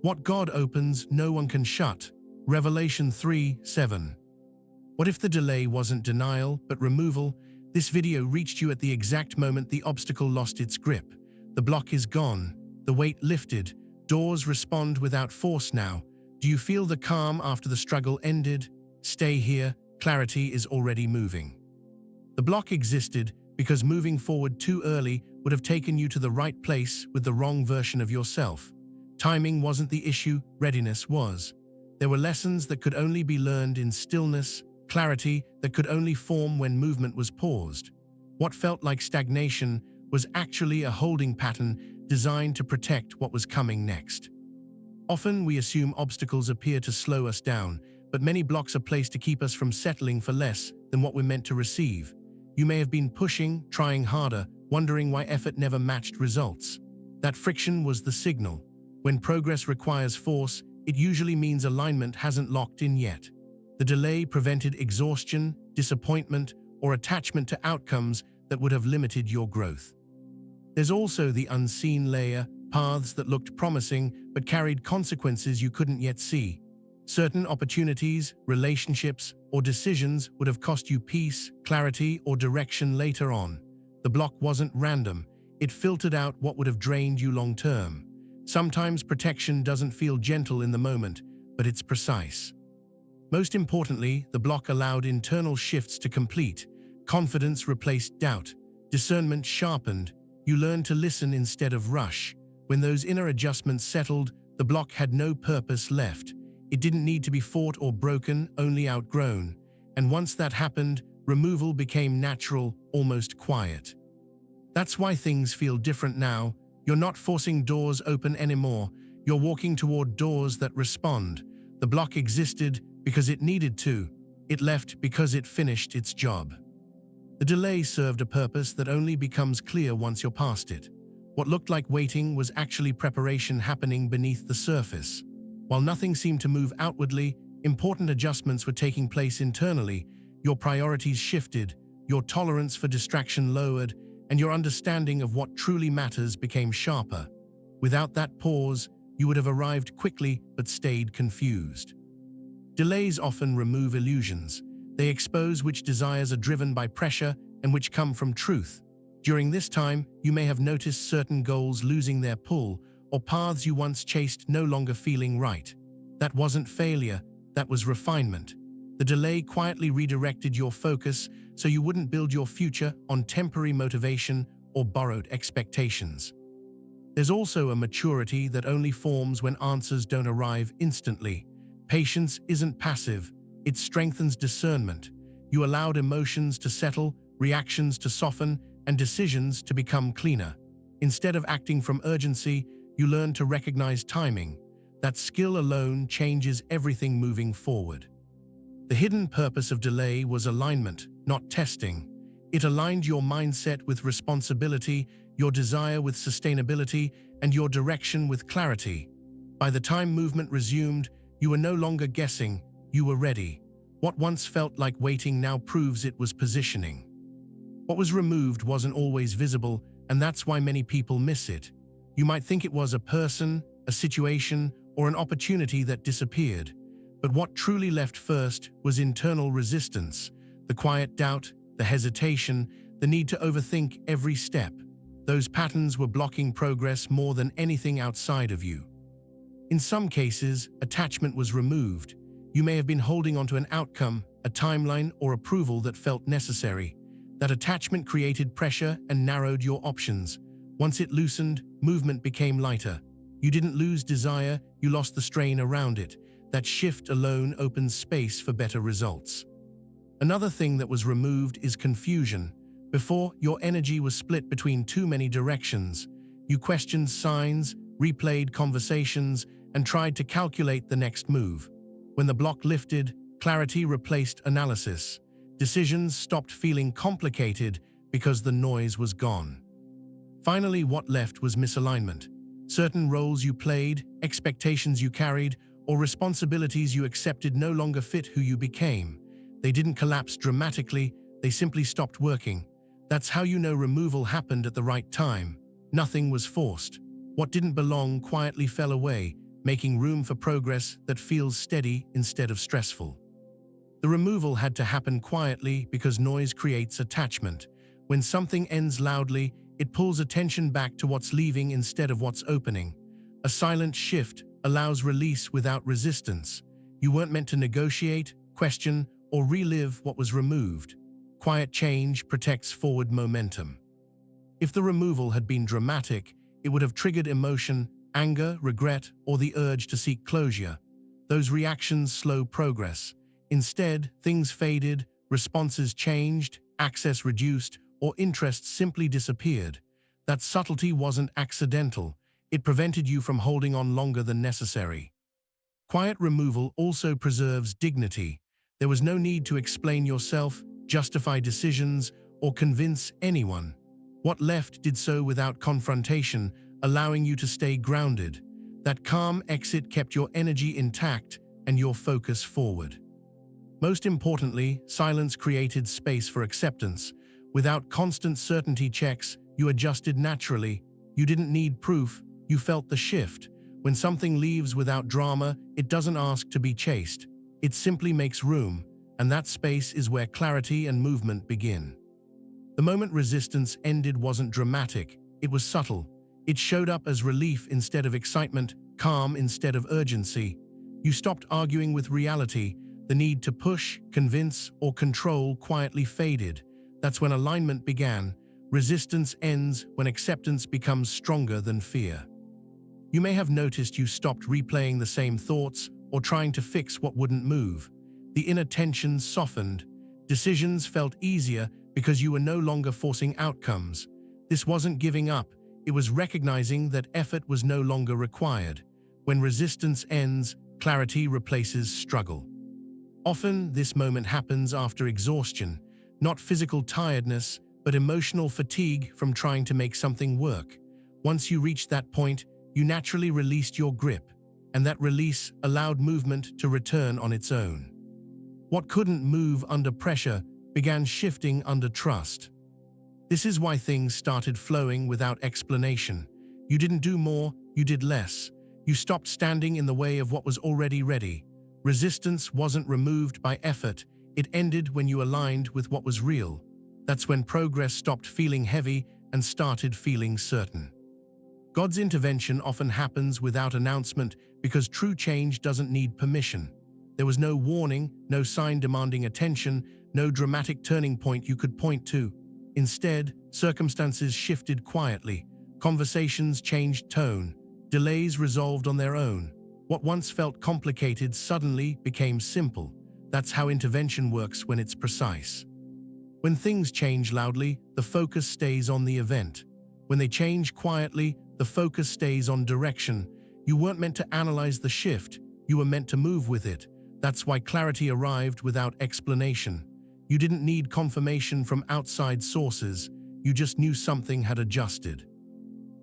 What God opens, no one can shut. Revelation 3:7. What if the delay wasn't denial, but removal? This video reached you at the exact moment the obstacle lost its grip. The block is gone, the weight lifted, doors respond without force now. Do you feel the calm after the struggle ended? Stay here, clarity is already moving. The block existed because moving forward too early would have taken you to the right place with the wrong version of yourself. Timing wasn't the issue, readiness was. There were lessons that could only be learned in stillness, clarity that could only form when movement was paused. What felt like stagnation was actually a holding pattern designed to protect what was coming next. Often we assume obstacles appear to slow us down, but many blocks are placed to keep us from settling for less than what we're meant to receive. You may have been pushing, trying harder, wondering why effort never matched results. That friction was the signal. When progress requires force, it usually means alignment hasn't locked in yet. The delay prevented exhaustion, disappointment, or attachment to outcomes that would have limited your growth. There's also the unseen layer, paths that looked promising but carried consequences you couldn't yet see. Certain opportunities, relationships, or decisions would have cost you peace, clarity, or direction later on. The block wasn't random. It filtered out what would have drained you long term. Sometimes protection doesn't feel gentle in the moment, but it's precise. Most importantly, the block allowed internal shifts to complete. Confidence replaced doubt. Discernment sharpened. You learned to listen instead of rush. When those inner adjustments settled, the block had no purpose left. It didn't need to be fought or broken, only outgrown. And once that happened, removal became natural, almost quiet. That's why things feel different now. You're not forcing doors open anymore. You're walking toward doors that respond. The block existed because it needed to. It left because it finished its job. The delay served a purpose that only becomes clear once you're past it. What looked like waiting was actually preparation happening beneath the surface. While nothing seemed to move outwardly, important adjustments were taking place internally. Your priorities shifted, your tolerance for distraction lowered, and your understanding of what truly matters became sharper. Without that pause, you would have arrived quickly but stayed confused. Delays often remove illusions. They expose which desires are driven by pressure and which come from truth. During this time, you may have noticed certain goals losing their pull, or paths you once chased no longer feeling right. That wasn't failure, that was refinement. The delay quietly redirected your focus so you wouldn't build your future on temporary motivation or borrowed expectations. There's also a maturity that only forms when answers don't arrive instantly. Patience isn't passive, it strengthens discernment. You allowed emotions to settle, reactions to soften, and decisions to become cleaner. Instead of acting from urgency, you learn to recognize timing. That skill alone changes everything moving forward. The hidden purpose of delay was alignment, not testing. It aligned your mindset with responsibility, your desire with sustainability, and your direction with clarity. By the time movement resumed, you were no longer guessing, you were ready. What once felt like waiting now proves it was positioning. What was removed wasn't always visible, and that's why many people miss it. You might think it was a person, a situation, or an opportunity that disappeared. But what truly left first was internal resistance, the quiet doubt, the hesitation, the need to overthink every step. Those patterns were blocking progress more than anything outside of you. In some cases, attachment was removed. You may have been holding onto an outcome, a timeline, or approval that felt necessary. That attachment created pressure and narrowed your options. Once it loosened, movement became lighter. You didn't lose desire, you lost the strain around it. That shift alone opens space for better results. Another thing that was removed is confusion. Before, your energy was split between too many directions. You questioned signs, replayed conversations, and tried to calculate the next move. When the block lifted, clarity replaced analysis. Decisions stopped feeling complicated because the noise was gone. Finally, what left was misalignment. Certain roles you played, expectations you carried, or responsibilities you accepted no longer fit who you became. They didn't collapse dramatically, they simply stopped working. That's how you know removal happened at the right time. Nothing was forced. What didn't belong quietly fell away, making room for progress that feels steady instead of stressful. The removal had to happen quietly because noise creates attachment. When something ends loudly, it pulls attention back to what's leaving instead of what's opening. A silent shift allows release without resistance. You weren't meant to negotiate, question, or relive what was removed. Quiet change protects forward momentum. If the removal had been dramatic, it would have triggered emotion, anger, regret, or the urge to seek closure. Those reactions slow progress. Instead, things faded, responses changed, access reduced, or interest simply disappeared. That subtlety wasn't accidental. It prevented you from holding on longer than necessary. Quiet removal also preserves dignity. There was no need to explain yourself, justify decisions, or convince anyone. What left did so without confrontation, allowing you to stay grounded. That calm exit kept your energy intact and your focus forward. Most importantly, silence created space for acceptance. Without constant certainty checks, you adjusted naturally. You didn't need proof, you felt the shift. When something leaves without drama, it doesn't ask to be chased. It simply makes room, and that space is where clarity and movement begin. The moment resistance ended wasn't dramatic, it was subtle. It showed up as relief instead of excitement, calm instead of urgency. You stopped arguing with reality. The need to push, convince, or control quietly faded. That's when alignment began. Resistance ends when acceptance becomes stronger than fear. You may have noticed you stopped replaying the same thoughts or trying to fix what wouldn't move. The inner tension softened. Decisions felt easier because you were no longer forcing outcomes. This wasn't giving up, it was recognizing that effort was no longer required. When resistance ends, clarity replaces struggle. Often, this moment happens after exhaustion, not physical tiredness, but emotional fatigue from trying to make something work. Once you reached that point, you naturally released your grip, and that release allowed movement to return on its own. What couldn't move under pressure began shifting under trust. This is why things started flowing without explanation. You didn't do more, you did less. You stopped standing in the way of what was already ready. Resistance wasn't removed by effort, it ended when you aligned with what was real. That's when progress stopped feeling heavy and started feeling certain. God's intervention often happens without announcement because true change doesn't need permission. There was no warning, no sign demanding attention, no dramatic turning point you could point to. Instead, circumstances shifted quietly. Conversations changed tone. Delays resolved on their own. What once felt complicated suddenly became simple. That's how intervention works when it's precise. When things change loudly, the focus stays on the event. When they change quietly, the focus stays on direction. You weren't meant to analyze the shift, you were meant to move with it. That's why clarity arrived without explanation. You didn't need confirmation from outside sources, you just knew something had adjusted.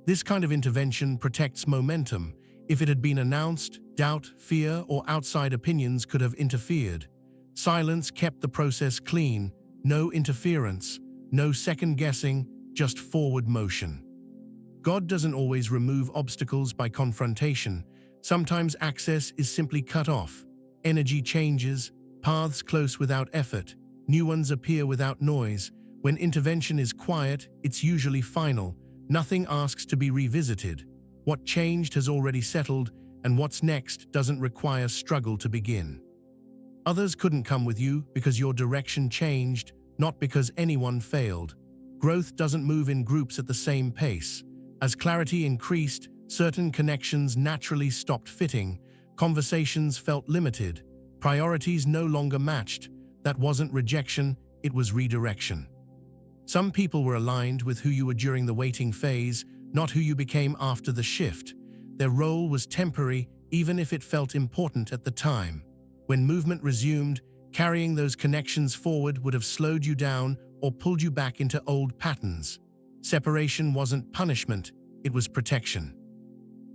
This kind of intervention protects momentum. If it had been announced, doubt, fear, or outside opinions could have interfered. Silence kept the process clean, no interference, no second-guessing, just forward motion. God doesn't always remove obstacles by confrontation. Sometimes access is simply cut off. Energy changes, paths close without effort, new ones appear without noise. When intervention is quiet, it's usually final. Nothing asks to be revisited. What changed has already settled, and what's next doesn't require struggle to begin. Others couldn't come with you because your direction changed, not because anyone failed. Growth doesn't move in groups at the same pace. As clarity increased, certain connections naturally stopped fitting. Conversations felt limited. Priorities no longer matched. That wasn't rejection, it was redirection. Some people were aligned with who you were during the waiting phase, not who you became after the shift. Their role was temporary, even if it felt important at the time. When movement resumed, carrying those connections forward would have slowed you down or pulled you back into old patterns. Separation wasn't punishment, it was protection.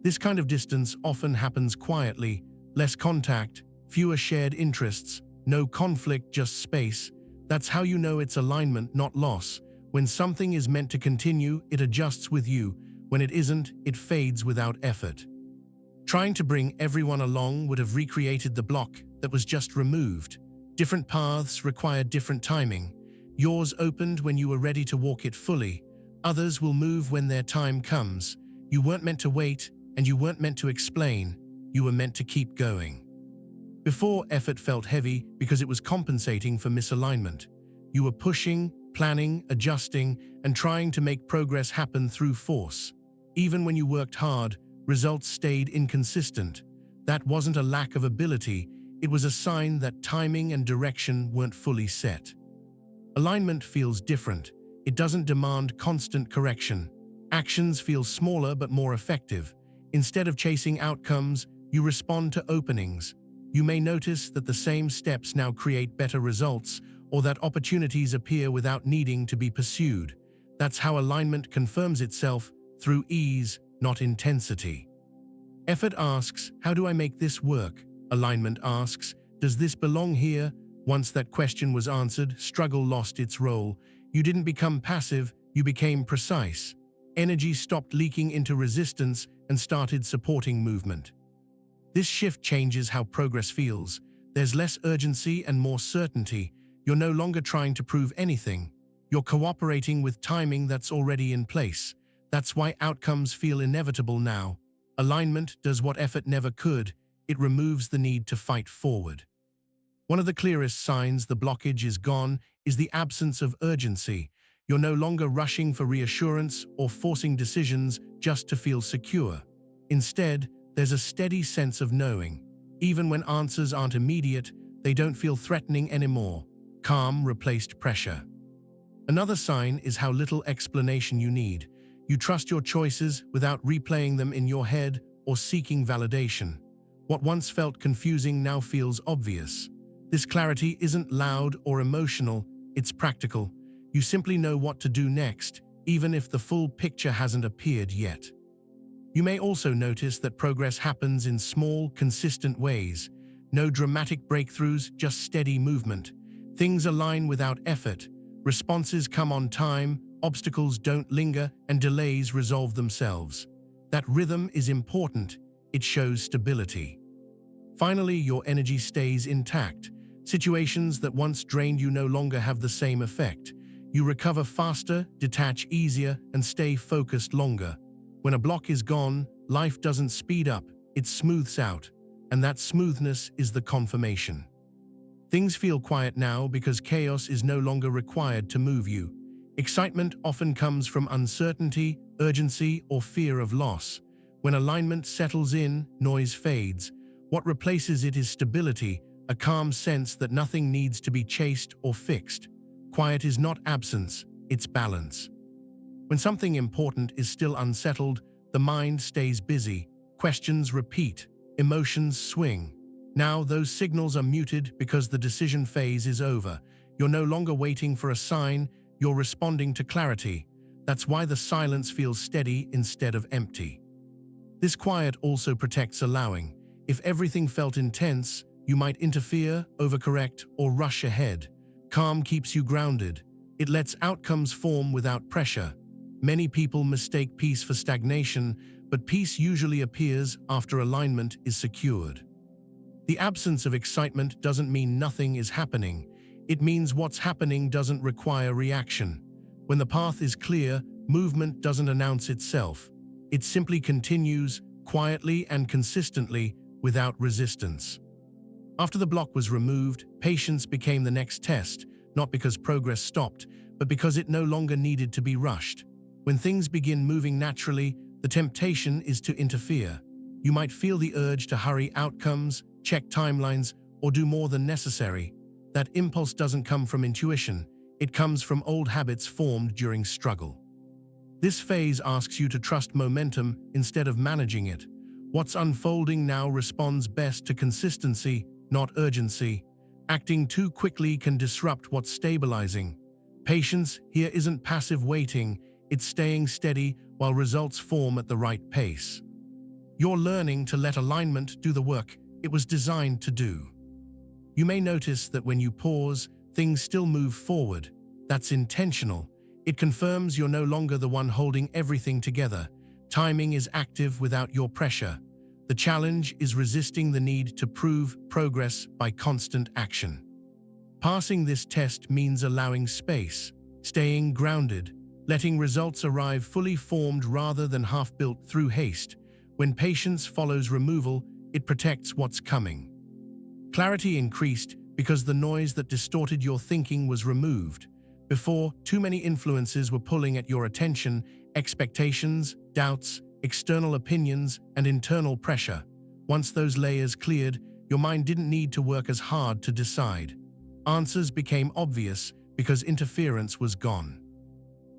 This kind of distance often happens quietly, less contact, fewer shared interests, no conflict, just space. That's how you know it's alignment, not loss. When something is meant to continue, it adjusts with you. When it isn't, it fades without effort. Trying to bring everyone along would have recreated the block that was just removed. Different paths required different timing. Yours opened when you were ready to walk it fully. Others will move when their time comes. You weren't meant to wait, and you weren't meant to explain. You were meant to keep going. Before, effort felt heavy because it was compensating for misalignment. You were pushing, planning, adjusting, and trying to make progress happen through force. Even when you worked hard, results stayed inconsistent. That wasn't a lack of ability, it was a sign that timing and direction weren't fully set. Alignment feels different. It doesn't demand constant correction. Actions feel smaller but more effective. Instead of chasing outcomes, you respond to openings. You may notice that the same steps now create better results, or that opportunities appear without needing to be pursued. That's how alignment confirms itself, through ease, not intensity. Effort asks, how do I make this work? Alignment asks, does this belong here? Once that question was answered, struggle lost its role. You didn't become passive, you became precise. Energy stopped leaking into resistance and started supporting movement. This shift changes how progress feels. There's less urgency and more certainty. You're no longer trying to prove anything. You're cooperating with timing that's already in place. That's why outcomes feel inevitable now. Alignment does what effort never could. It removes the need to fight forward. One of the clearest signs the blockage is gone is the absence of urgency. You're no longer rushing for reassurance or forcing decisions just to feel secure. Instead, there's a steady sense of knowing. Even when answers aren't immediate, they don't feel threatening anymore. Calm replaced pressure. Another sign is how little explanation you need. You trust your choices without replaying them in your head or seeking validation. What once felt confusing now feels obvious. This clarity isn't loud or emotional, it's practical. You simply know what to do next, even if the full picture hasn't appeared yet. You may also notice that progress happens in small, consistent ways. No dramatic breakthroughs, just steady movement. Things align without effort. Responses come on time, obstacles don't linger, and delays resolve themselves. That rhythm is important. It shows stability. Finally, your energy stays intact. Situations that once drained you no longer have the same effect. You recover faster, detach easier, and stay focused longer. When a block is gone, life doesn't speed up, it smooths out, and that smoothness is the confirmation. Things feel quiet now because chaos is no longer required to move you. Excitement often comes from uncertainty, urgency, or fear of loss. When alignment settles in, noise fades. What replaces it is stability, a calm sense that nothing needs to be chased or fixed. Quiet is not absence, it's balance. When something important is still unsettled, the mind stays busy, questions repeat, emotions swing. Now those signals are muted because the decision phase is over. You're no longer waiting for a sign, you're responding to clarity. That's why the silence feels steady instead of empty. This quiet also protects allowing. If everything felt intense, you might interfere, overcorrect, or rush ahead. Calm keeps you grounded. It lets outcomes form without pressure. Many people mistake peace for stagnation, but peace usually appears after alignment is secured. The absence of excitement doesn't mean nothing is happening. It means what's happening doesn't require reaction. When the path is clear, movement doesn't announce itself. It simply continues, quietly and consistently, without resistance. After the block was removed, patience became the next test, not because progress stopped, but because it no longer needed to be rushed. When things begin moving naturally, the temptation is to interfere. You might feel the urge to hurry outcomes, check timelines, or do more than necessary. That impulse doesn't come from intuition. It comes from old habits formed during struggle. This phase asks you to trust momentum instead of managing it. What's unfolding now responds best to consistency, not urgency. Acting too quickly can disrupt what's stabilizing. Patience here isn't passive waiting, it's staying steady while results form at the right pace. You're learning to let alignment do the work it was designed to do. You may notice that when you pause, things still move forward. That's intentional. It confirms you're no longer the one holding everything together. Timing is active without your pressure. The challenge is resisting the need to prove progress by constant action. Passing this test means allowing space, staying grounded, letting results arrive fully formed rather than half-built through haste. When patience follows removal, it protects what's coming. Clarity increased because the noise that distorted your thinking was removed. Before, too many influences were pulling at your attention: expectations, doubts, external opinions, and internal pressure. Once those layers cleared, your mind didn't need to work as hard to decide. Answers became obvious because interference was gone.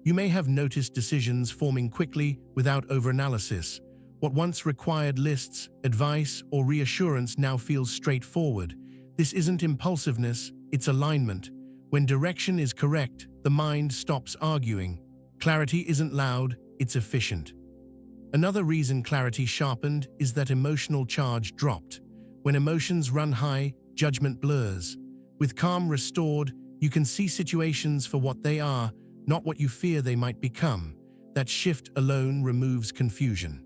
You may have noticed decisions forming quickly without overanalysis. What once required lists, advice, or reassurance now feels straightforward. This isn't impulsiveness, it's alignment. When direction is correct, the mind stops arguing. Clarity isn't loud, it's efficient. Another reason clarity sharpened is that emotional charge dropped. When emotions run high, judgment blurs. With calm restored, you can see situations for what they are, not what you fear they might become. That shift alone removes confusion.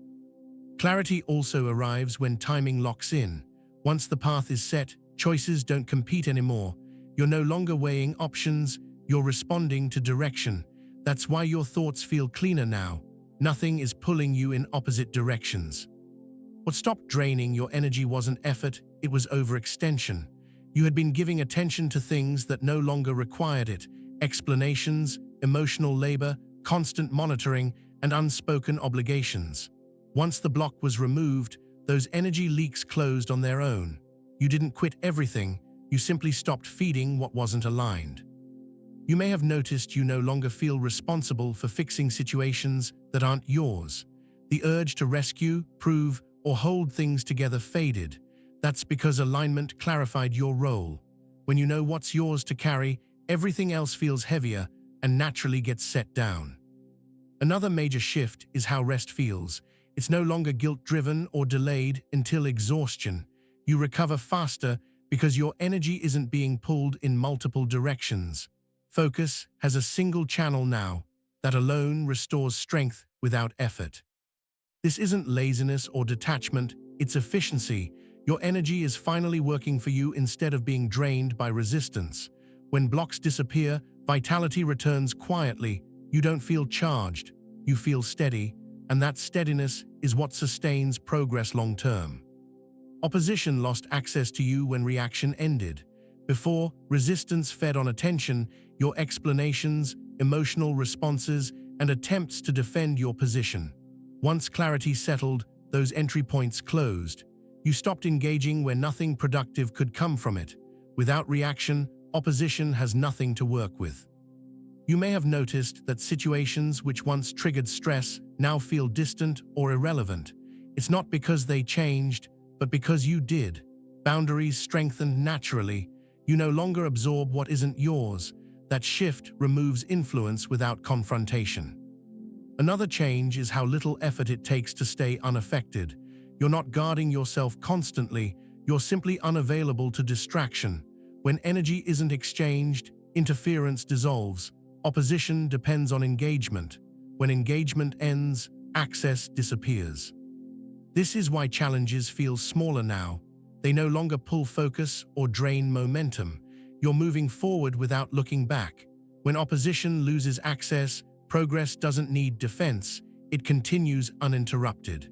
Clarity also arrives when timing locks in. Once the path is set, choices don't compete anymore. You're no longer weighing options, you're responding to direction. That's why your thoughts feel cleaner now. Nothing is pulling you in opposite directions. What stopped draining your energy wasn't effort, it was overextension. You had been giving attention to things that no longer required it: explanations, emotional labor, constant monitoring, and unspoken obligations. Once the block was removed, those energy leaks closed on their own. You didn't quit everything, you simply stopped feeding what wasn't aligned. You may have noticed you no longer feel responsible for fixing situations that aren't yours. The urge to rescue, prove, or hold things together faded. That's because alignment clarified your role. When you know what's yours to carry, everything else feels heavier and naturally gets set down. Another major shift is how rest feels. It's no longer guilt-driven or delayed until exhaustion. You recover faster because your energy isn't being pulled in multiple directions. Focus has a single channel now. That alone restores strength without effort. This isn't laziness or detachment, it's efficiency. Your energy is finally working for you instead of being drained by resistance. When blocks disappear, vitality returns quietly. You don't feel charged, you feel steady, and that steadiness is what sustains progress long-term. Opposition lost access to you when reaction ended. Before, resistance fed on attention, your explanations, emotional responses, and attempts to defend your position. Once clarity settled, those entry points closed. You stopped engaging where nothing productive could come from it. Without reaction, opposition has nothing to work with. You may have noticed that situations which once triggered stress now feel distant or irrelevant. It's not because they changed, but because you did. Boundaries strengthened naturally. You no longer absorb what isn't yours. That shift removes influence without confrontation. Another change is how little effort it takes to stay unaffected. You're not guarding yourself constantly, you're simply unavailable to distraction. When energy isn't exchanged, interference dissolves. Opposition depends on engagement. When engagement ends, access disappears. This is why challenges feel smaller now. They no longer pull focus or drain momentum. You're moving forward without looking back. When opposition loses access, progress doesn't need defense, it continues uninterrupted.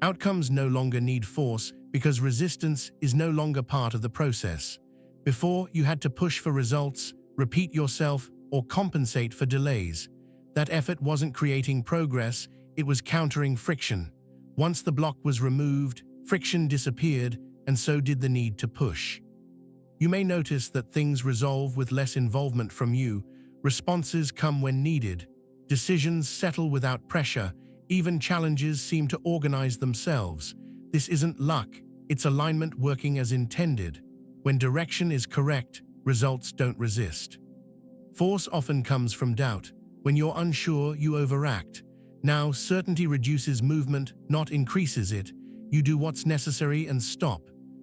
Outcomes no longer need force because resistance is no longer part of the process. Before, you had to push for results, repeat yourself, or compensate for delays. That effort wasn't creating progress, it was countering friction. Once the block was removed, friction disappeared, and so did the need to push. You may notice that things resolve with less involvement from you. Responses come when needed. Decisions settle without pressure. Even challenges seem to organize themselves. This isn't luck, it's alignment working as intended. When direction is correct, results don't resist. Force often comes from doubt. When you're unsure, you overact. Now, certainty reduces movement, not increases it. You do what's necessary and stop.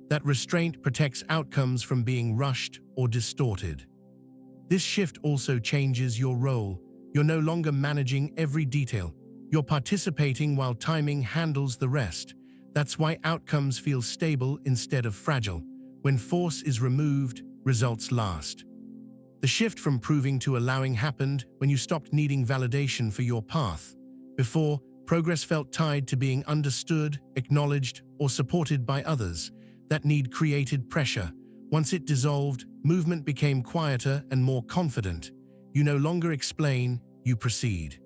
That restraint protects outcomes from being rushed or distorted. This shift also changes your role. You're no longer managing every detail. You're participating while timing handles the rest. That's why outcomes feel stable instead of fragile. When force is removed, results last. The shift from proving to allowing happened when you stopped needing validation for your path. Before, progress felt tied to being understood, acknowledged, or supported by others. That need created pressure. Once it dissolved, movement became quieter and more confident. You no longer explain, you proceed.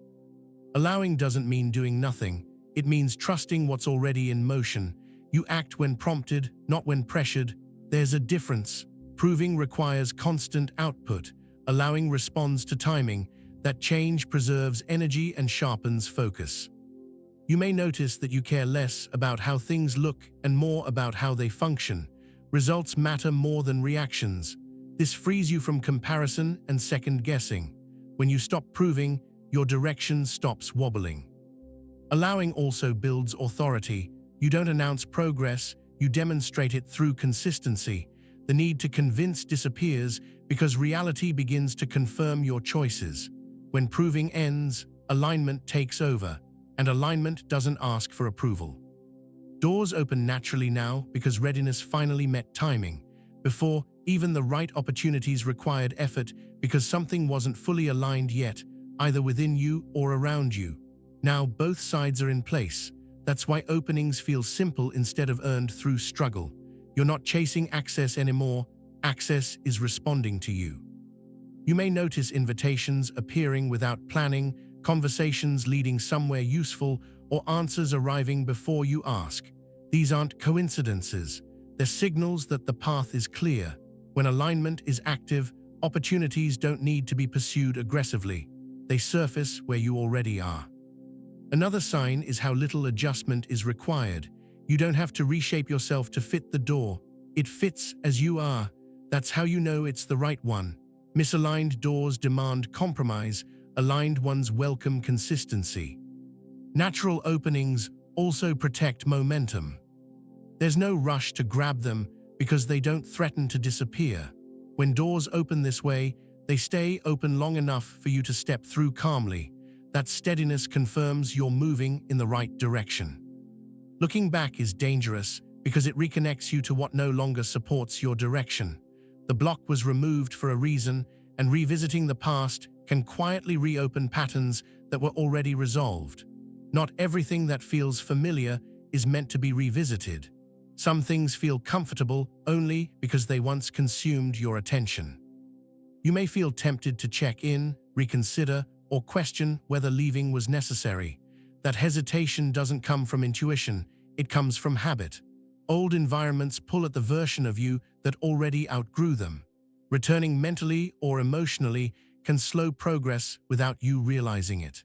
Allowing doesn't mean doing nothing. It means trusting what's already in motion. You act when prompted, not when pressured. There's a difference. Proving requires constant output. Allowing responds to timing. That change preserves energy and sharpens focus. You may notice that you care less about how things look and more about how they function. Results matter more than reactions. This frees you from comparison and second-guessing. When you stop proving, your direction stops wobbling. Allowing also builds authority. You don't announce progress, you demonstrate it through consistency. The need to convince disappears because reality begins to confirm your choices. When proving ends, alignment takes over, and alignment doesn't ask for approval. Doors open naturally now because readiness finally met timing. Before, even the right opportunities required effort because something wasn't fully aligned yet, either within you or around you. Now both sides are in place. That's why openings feel simple instead of earned through struggle. You're not chasing access anymore. Access is responding to you. You may notice invitations appearing without planning, conversations leading somewhere useful, or answers arriving before you ask. These aren't coincidences. They're signals that the path is clear. When alignment is active, opportunities don't need to be pursued aggressively. They surface where you already are. Another sign is how little adjustment is required. You don't have to reshape yourself to fit the door. It fits as you are. That's how you know it's the right one. Misaligned doors demand compromise. Aligned ones welcome consistency. Natural openings also protect momentum. There's no rush to grab them because they don't threaten to disappear. When doors open this way, they stay open long enough for you to step through calmly. That steadiness confirms you're moving in the right direction. Looking back is dangerous because it reconnects you to what no longer supports your direction. The block was removed for a reason, and revisiting the past can quietly reopen patterns that were already resolved. Not everything that feels familiar is meant to be revisited. Some things feel comfortable only because they once consumed your attention. You may feel tempted to check in, reconsider, or question whether leaving was necessary. That hesitation doesn't come from intuition, it comes from habit. Old environments pull at the version of you that already outgrew them. Returning mentally or emotionally can slow progress without you realizing it.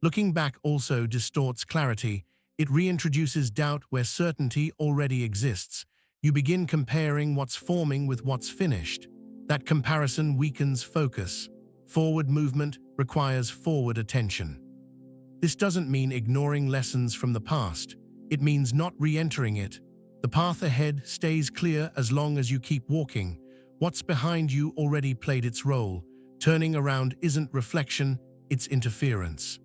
Looking back also distorts clarity. It reintroduces doubt where certainty already exists. You begin comparing what's forming with what's finished. That comparison weakens focus. Forward movement requires forward attention. This doesn't mean ignoring lessons from the past. It means not re-entering it. The path ahead stays clear as long as you keep walking. What's behind you already played its role. Turning around isn't reflection, it's interference.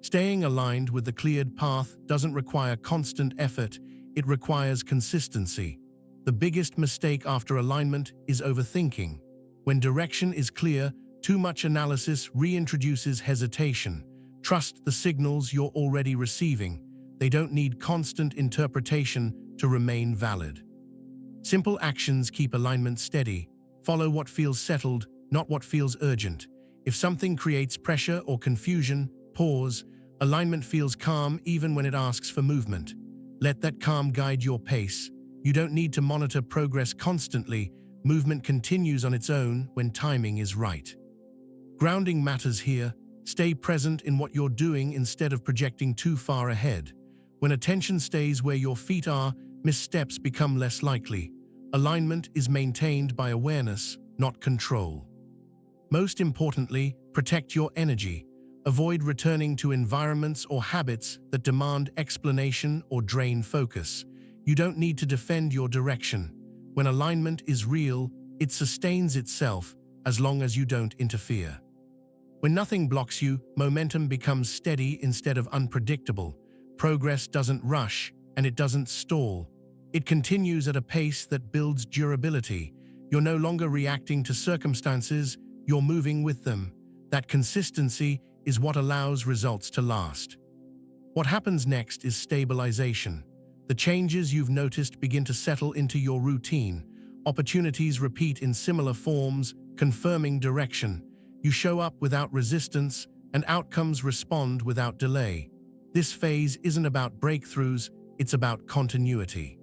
Staying aligned with the cleared path doesn't require constant effort, it requires consistency. The biggest mistake after alignment is overthinking. When direction is clear, too much analysis reintroduces hesitation. Trust the signals you're already receiving. They don't need constant interpretation to remain valid. Simple actions keep alignment steady. Follow what feels settled, not what feels urgent. If something creates pressure or confusion, pause. Alignment feels calm even when it asks for movement. Let that calm guide your pace. You don't need to monitor progress constantly. Movement continues on its own when timing is right. Grounding matters here. Stay present in what you're doing instead of projecting too far ahead. When attention stays where your feet are, missteps become less likely. Alignment is maintained by awareness, not control. Most importantly, protect your energy. Avoid returning to environments or habits that demand explanation or drain focus. You don't need to defend your direction. When alignment is real, it sustains itself as long as you don't interfere. When nothing blocks you, momentum becomes steady instead of unpredictable. Progress doesn't rush, and it doesn't stall. It continues at a pace that builds durability. You're no longer reacting to circumstances, you're moving with them. That consistency is what allows results to last. What happens next is stabilization. The changes you've noticed begin to settle into your routine. Opportunities repeat in similar forms, confirming direction. You show up without resistance, and outcomes respond without delay. This phase isn't about breakthroughs, it's about continuity.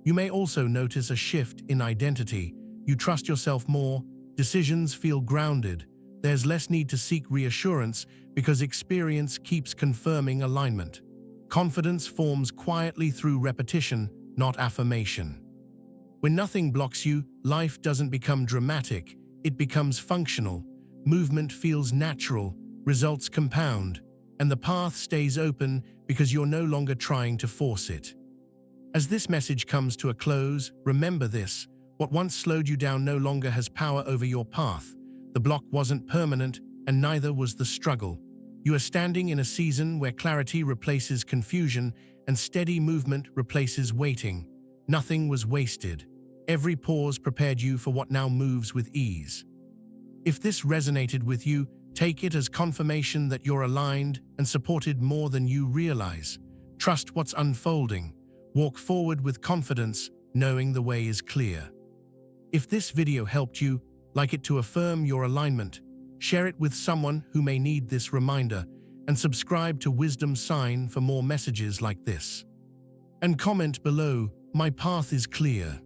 You may also notice a shift in identity. You trust yourself more, decisions feel grounded. There's less need to seek reassurance because experience keeps confirming alignment. Confidence forms quietly through repetition, not affirmation. When nothing blocks you, life doesn't become dramatic, it becomes functional. Movement feels natural, results compound, and the path stays open because you're no longer trying to force it. As this message comes to a close, remember this: what once slowed you down no longer has power over your path. The block wasn't permanent, and neither was the struggle. You are standing in a season where clarity replaces confusion and steady movement replaces waiting. Nothing was wasted. Every pause prepared you for what now moves with ease. If this resonated with you, take it as confirmation that you're aligned and supported more than you realize. Trust what's unfolding. Walk forward with confidence, knowing the way is clear. If this video helped you, like it to affirm your alignment, share it with someone who may need this reminder, and subscribe to Wisdom Sign for more messages like this. And comment below, "My path is clear."